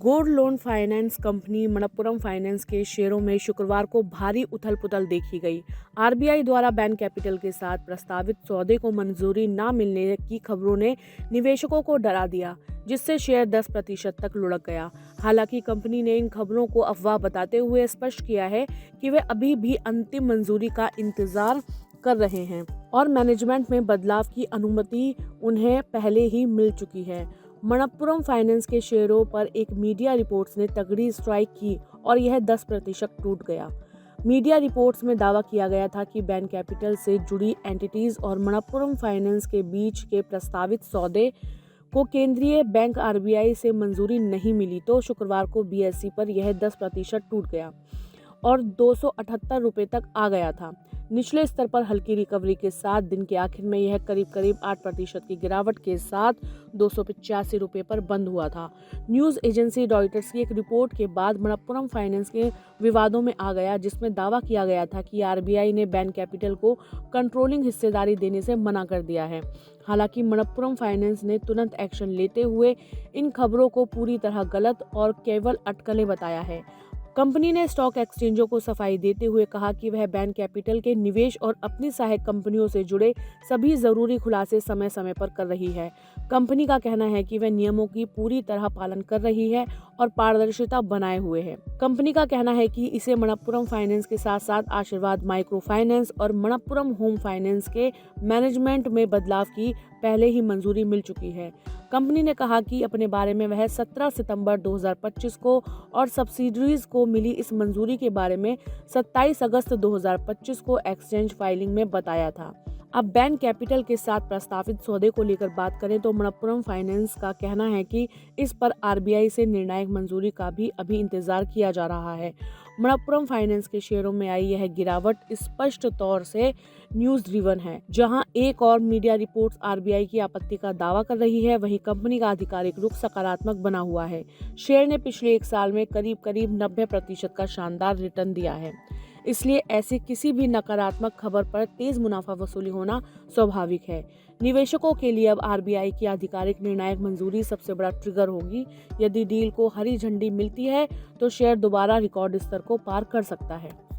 Gold loan finance company Manappuram finance के शेयरों में शुक्रवार को भारी उथल-पुथल देखी गई। आरबीआई द्वारा बैन कैपिटल के साथ प्रस्तावित सौदे को मंजूरी न मिलने की खबरों ने निवेशकों को डरा दिया, जिससे शेयर 10% तक लुढ़क गया। हालांकि कंपनी ने इन खबरों को अफवाह बताते हुए स्पष्ट किया है कि वे अभी भी अंतिम मंजूरी का इंतजार कर रहे हैं और मैनेजमेंट में बदलाव की अनुमति उन्हें पहले ही मिल चुकी है। मनप्पुरम फाइनेंस के शेयरों पर एक मीडिया रिपोर्ट्स ने तगड़ी स्ट्राइक की और यह 10% टूट गया। मीडिया रिपोर्ट्स में दावा किया गया था कि बैन कैपिटल से जुड़ी एंटिटीज और मनप्पुरम फाइनेंस के बीच के प्रस्तावित सौदे को केंद्रीय बैंक आरबीआई से मंजूरी नहीं मिली, तो शुक्रवार को बीएसई पर यह 10% टूट गया और 278 रुपये तक आ गया था। निचले स्तर पर हल्की रिकवरी के साथ दिन के आखिर में यह करीब 8% की गिरावट के साथ 285 रुपये पर बंद हुआ था। न्यूज़ एजेंसी रॉयटर्स की एक रिपोर्ट के बाद मनप्पुरम फाइनेंस के विवादों में आ गया, जिसमें दावा किया गया था कि आरबीआई ने बैन कैपिटल को कंट्रोलिंग हिस्सेदारी देने से मना कर दिया है। हालांकि मनप्पुरम फाइनेंस ने तुरंत एक्शन लेते हुए इन खबरों को पूरी तरह गलत और केवल अटकलें बताया है। कंपनी ने स्टॉक एक्सचेंजों को सफाई देते हुए कहा कि वह बैन कैपिटल के निवेश और अपनी सहायक कंपनियों से जुड़े सभी जरूरी खुलासे समय समय पर कर रही है। कंपनी का कहना है कि वह नियमों की पूरी तरह पालन कर रही है और पारदर्शिता बनाए हुए है। कंपनी का कहना है कि इसे मनप्पुरम फाइनेंस के साथ साथ आशीर्वाद माइक्रो फाइनेंस और मनप्पुरम होम फाइनेंस के मैनेजमेंट में बदलाव की पहले ही मंजूरी मिल चुकी है। कंपनी ने कहा कि अपने बारे में वह 17 सितंबर 2025 को और सब्सिडरीज को मिली इस मंजूरी के बारे में 27 अगस्त 2025 को एक्सचेंज फाइलिंग में बताया था। अब बैन कैपिटल के साथ प्रस्तावित सौदे को लेकर बात करें तो मनप्पुरम फाइनेंस का कहना है कि इस पर आरबीआई से निर्णायक मंजूरी का भी अभी इंतजार किया जा रहा है। मनप्पुरम फाइनेंस के शेयरों में आई यह गिरावट स्पष्ट तौर से न्यूज ड्रिवन है। जहां एक और मीडिया रिपोर्ट्स आरबीआई की आपत्ति का दावा कर रही है, वहीं कंपनी का आधिकारिक रुख सकारात्मक बना हुआ है। शेयर ने पिछले एक साल में करीब 90% का शानदार रिटर्न दिया है। इसलिए ऐसी किसी भी नकारात्मक खबर पर तेज मुनाफा वसूली होना स्वाभाविक है। निवेशकों के लिए अब आरबीआई की आधिकारिक निर्णायक मंजूरी सबसे बड़ा ट्रिगर होगी। यदि डील को हरी झंडी मिलती है तो शेयर दोबारा रिकॉर्ड स्तर को पार कर सकता है।